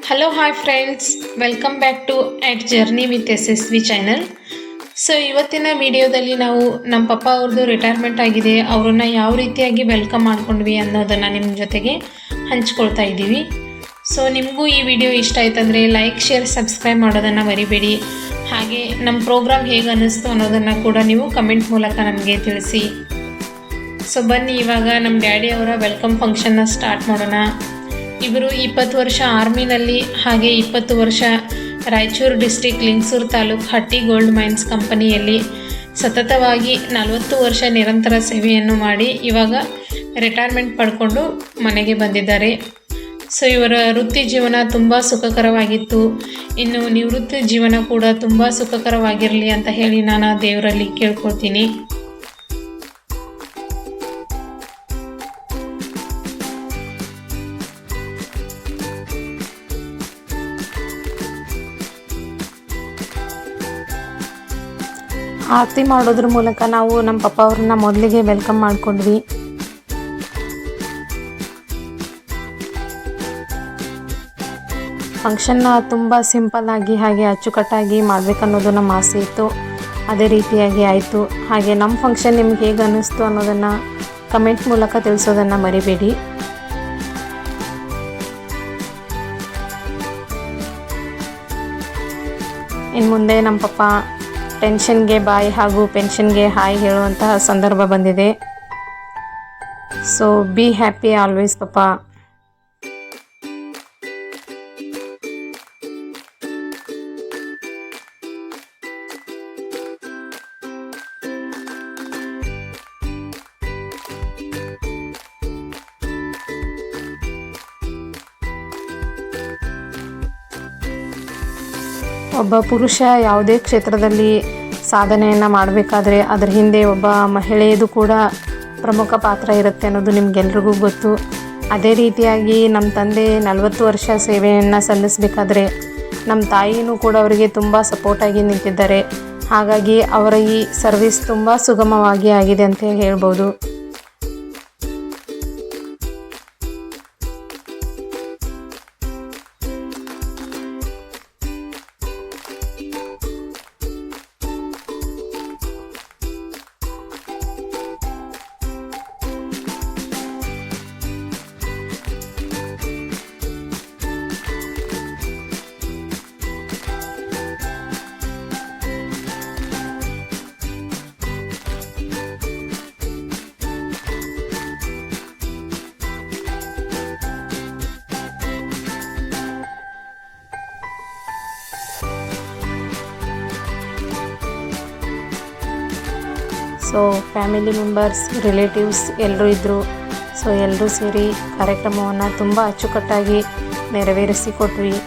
Hello hi friends, welcome back to at journey with SSV channel. So ಇವತ್ತಿನ ವಿಡಿಯೋದಲ್ಲಿ ನಾವು ನಮ್ಮ ಪಪ್ಪ ಅವ್ರದ್ದು ರಿಟೈರ್ಮೆಂಟ್ ಆಗಿದೆ, ಅವ್ರನ್ನ ಯಾವ ರೀತಿಯಾಗಿ ವೆಲ್ಕಮ್ ಮಾಡ್ಕೊಂಡ್ವಿ ಅನ್ನೋದನ್ನು ನಿಮ್ಮ ಜೊತೆಗೆ ಹಂಚ್ಕೊಳ್ತಾ ಇದ್ದೀವಿ. ಸೊ ನಿಮಗೂ ಈ ವಿಡಿಯೋ ಇಷ್ಟ ಆಯ್ತಂದರೆ ಲೈಕ್, ಶೇರ್, ಸಬ್ಸ್ಕ್ರೈಬ್ ಮಾಡೋದನ್ನು ಮರಿಬೇಡಿ. ಹಾಗೆ ನಮ್ಮ ಪ್ರೋಗ್ರಾಮ್ ಹೇಗೆ ಅನ್ನಿಸ್ತು ಅನ್ನೋದನ್ನು ಕೂಡ ನೀವು ಕಮೆಂಟ್ ಮೂಲಕ ನಮಗೆ ತಿಳಿಸಿ. ಸೊ ಬನ್ನಿ ಇವಾಗ ನಮ್ಮ ಡ್ಯಾಡಿ ಅವರ ವೆಲ್ಕಮ್ ಫಂಕ್ಷನ್ನ ಸ್ಟಾರ್ಟ್ ಮಾಡೋಣ. ಇವರು 20 ವರ್ಷ ಆರ್ಮಿನಲ್ಲಿ ಹಾಗೆ 20 ವರ್ಷ ರಾಯಚೂರು ಡಿಸ್ಟ್ರಿಕ್ಟ್ ಲಿಂಗಸೂರು ತಾಲೂಕು ಹಟ್ಟಿ ಗೋಲ್ಡ್ ಮೈನ್ಸ್ ಕಂಪನಿಯಲ್ಲಿ ಸತತವಾಗಿ 40 ವರ್ಷ ನಿರಂತರ ಸೇವೆಯನ್ನು ಮಾಡಿ ಇವಾಗ ರಿಟೈರ್ಮೆಂಟ್ ಪಡ್ಕೊಂಡು ಮನೆಗೆ ಬಂದಿದ್ದಾರೆ. ಸೊ ಇವರ ವೃತ್ತಿ ಜೀವನ ತುಂಬ ಸುಖಕರವಾಗಿತ್ತು. ಇನ್ನು ನಿವೃತ್ತಿ ಜೀವನ ಕೂಡ ತುಂಬ ಸುಖಕರವಾಗಿರಲಿ ಅಂತ ಹೇಳಿ ನಾನು ದೇವರಲ್ಲಿ ಕೇಳ್ಕೊಳ್ತೀನಿ. ಆರತಿ ಮಾಡೋದ್ರ ಮೂಲಕ ನಾವು ನಮ್ಮ ಪಪ್ಪ ಅವ್ರನ್ನ ಮೊದಲಿಗೆ ವೆಲ್ಕಮ್ ಮಾಡ್ಕೊಂಡ್ವಿ. ಫಂಕ್ಷನ್ನ ತುಂಬ ಸಿಂಪಲ್ಲಾಗಿ ಹಾಗೆ ಅಚ್ಚುಕಟ್ಟಾಗಿ ಮಾಡಬೇಕನ್ನೋದು ನಮ್ಮ ಆಸೆ ಇತ್ತು. ಅದೇ ರೀತಿಯಾಗಿ ಆಯಿತು. ಹಾಗೆ ನಮ್ಮ ಫಂಕ್ಷನ್ ನಿಮ್ಗೆ ಹೇಗೆ ಅನ್ನಿಸ್ತು ಅನ್ನೋದನ್ನು ಕಮೆಂಟ್ ಮೂಲಕ ತಿಳಿಸೋದನ್ನು ಮರಿಬೇಡಿ. ಇನ್ನು ಮುಂದೆ ನಮ್ಮ ಪಪ್ಪ ಟೆನ್ಷನ್ಗೆ ಬಾಯ್ ಹಾಗೂ ಪೆನ್ಷನ್ಗೆ ಹಾಯ್ ಹೇಳುವಂತಹ ಸಂದರ್ಭ ಬಂದಿದೆ. ಸೊ ಬಿ ಹ್ಯಾಪಿ ಆಲ್ವೇಸ್ ಪಪ್ಪ. ಒಬ್ಬ ಪುರುಷ ಯಾವುದೇ ಕ್ಷೇತ್ರದಲ್ಲಿ ಸಾಧನೆಯನ್ನು ಮಾಡಬೇಕಾದ್ರೆ ಅದರ ಹಿಂದೆ ಒಬ್ಬ ಮಹಿಳೆಯದು ಕೂಡ ಪ್ರಮುಖ ಪಾತ್ರ ಇರುತ್ತೆ ಅನ್ನೋದು ನಿಮಗೆಲ್ರಿಗೂ ಗೊತ್ತು. ಅದೇ ರೀತಿಯಾಗಿ ನಮ್ಮ ತಂದೆ 40 ವರ್ಷ ಸೇವೆಯನ್ನು ಸಲ್ಲಿಸಬೇಕಾದ್ರೆ ನಮ್ಮ ತಾಯಿಯೂ ಕೂಡ ಅವರಿಗೆ ತುಂಬ ಸಪೋರ್ಟಾಗಿ ನಿಂತಿದ್ದಾರೆ. ಹಾಗಾಗಿ ಅವರ ಈ ಸರ್ವಿಸ್ ತುಂಬ ಸುಗಮವಾಗಿ ಆಗಿದೆ ಅಂತ ಹೇಳ್ಬೋದು. ಸೊ ಫ್ಯಾಮಿಲಿ ಮೆಂಬರ್ಸ್, ರಿಲೇಟಿವ್ಸ್ ಎಲ್ಲರೂ ಇದ್ದರು. ಸೊ ಎಲ್ಲರೂ ಸೇರಿ ಕಾರ್ಯಕ್ರಮವನ್ನು ತುಂಬ ಅಚ್ಚುಕಟ್ಟಾಗಿ ನೆರವೇರಿಸಿಕೊಟ್ವಿ.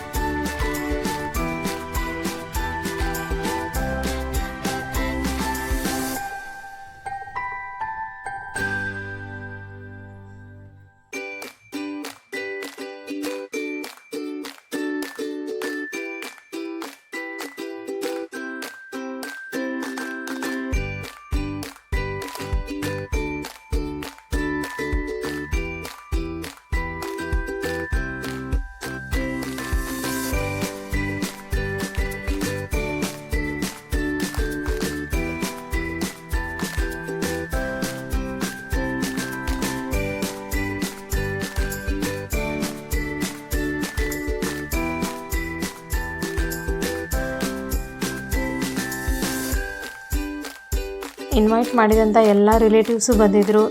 ಇನ್ವೈಟ್ ಮಾಡಿದಂಥ ಎಲ್ಲ ರಿಲೇಟಿವ್ಸು ಬಂದಿದ್ದರು.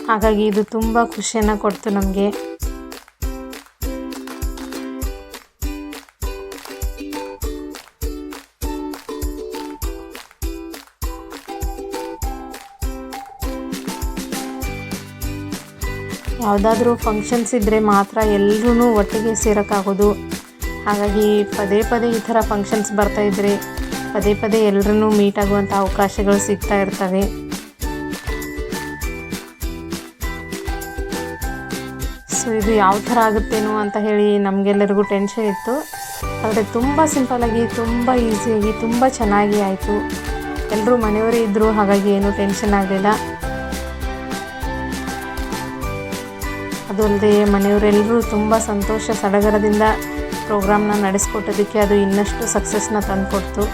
ಹಾಗಾಗಿ ಇದು ತುಂಬ ಖುಷಿಯನ್ನು ಕೊಡ್ತು ನಮಗೆ. ಯಾವುದಾದ್ರೂ ಫಂಕ್ಷನ್ಸ್ ಇದ್ದರೆ ಮಾತ್ರ ಎಲ್ಲರೂ ಒಟ್ಟಿಗೆ ಸೇರೋಕ್ಕಾಗೋದು. ಹಾಗಾಗಿ ಪದೇ ಪದೇ ಈ ಥರ ಫಂಕ್ಷನ್ಸ್ ಬರ್ತಾಯಿದ್ರೆ ಪದೇ ಪದೇ ಎಲ್ಲರನ್ನೂ ಮೀಟ್ ಆಗುವಂಥ ಅವಕಾಶಗಳು ಸಿಗ್ತಾ ಇರ್ತವೆ. ಸೊ ಇದು ಯಾವ ಥರ ಆಗುತ್ತೇನೋ ಅಂತ ಹೇಳಿ ನಮಗೆಲ್ಲರಿಗೂ ಟೆನ್ಷನ್ ಇತ್ತು. ಆದರೆ ತುಂಬ ಸಿಂಪಲ್ಲಾಗಿ, ತುಂಬ ಈಸಿಯಾಗಿ, ತುಂಬ ಚೆನ್ನಾಗಿ ಆಯಿತು. ಎಲ್ಲರೂ ಮನೆಯವರೇ ಇದ್ದರು, ಹಾಗಾಗಿ ಏನೂ ಟೆನ್ಷನ್ ಆಗಲಿಲ್ಲ. ಅದು ಅಲ್ಲದೆ ಮನೆಯವರೆಲ್ಲರೂ ತುಂಬ ಸಂತೋಷ ಸಡಗರದಿಂದ ಪ್ರೋಗ್ರಾಮ್ನ ನಡೆಸ್ಕೊಟ್ಟೋದಕ್ಕೆ ಅದು ಇನ್ನಷ್ಟು ಸಕ್ಸಸ್ನ ತಂದುಕೊಡ್ತು.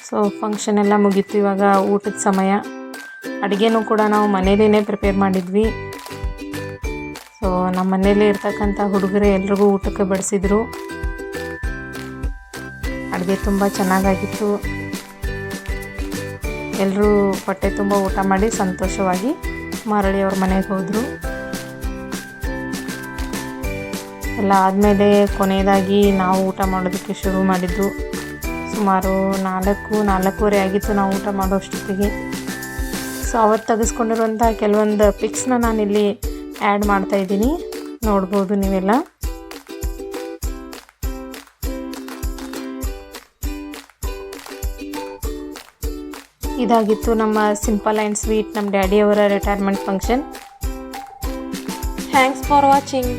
ಸೊ ಫಂಕ್ಷನ್ ಎಲ್ಲ ಮುಗೀತು. ಇವಾಗ ಊಟದ ಸಮಯ. ಅಡುಗೆನೂ ಕೂಡ ನಾವು ಮನೇಲೇ ಪ್ರಿಪೇರ್ ಮಾಡಿದ್ವಿ. ಸೊ ನಮ್ಮ ಮನೇಲೇ ಇರ್ತಕ್ಕಂಥ ಹುಡುಗರೇ ಎಲ್ರಿಗೂ ಊಟಕ್ಕೆ ಬಡಿಸಿದ್ರು. ಅಡುಗೆ ತುಂಬ ಚೆನ್ನಾಗಾಗಿತ್ತು. ಎಲ್ಲರೂ ಹೊಟ್ಟೆ ತುಂಬ ಊಟ ಮಾಡಿ ಸಂತೋಷವಾಗಿ ಮರಳಿಯವ್ರ ಮನೆಗೆ ಹೋದರು. ಎಲ್ಲ ಆದಮೇಲೆ ಕೊನೆಯದಾಗಿ ನಾವು ಊಟ ಮಾಡೋದಕ್ಕೆ ಶುರು ಮಾಡಿದ್ದು. ಸುಮಾರು 4-4:30 ಆಗಿತ್ತು ನಾವು ಊಟ ಮಾಡೋ ಅಷ್ಟೊತ್ತಿಗೆ. ಸೊ ಅವತ್ತು ತೆಗೆಸ್ಕೊಂಡಿರುವಂಥ ಕೆಲವೊಂದು ಪಿಕ್ಸ್ನ ನಾನಿಲ್ಲಿ ಆ್ಯಡ್ ಮಾಡ್ತಾಯಿದ್ದೀನಿ, ನೋಡ್ಬೋದು ನೀವೆಲ್ಲ. ಇದಾಗಿತ್ತು ನಮ್ಮ ಸಿಂಪಲ್ ಆ್ಯಂಡ್ ಸ್ವೀಟ್ ನಮ್ಮ ಡ್ಯಾಡಿಯವರ retirement function. Thanks for watching.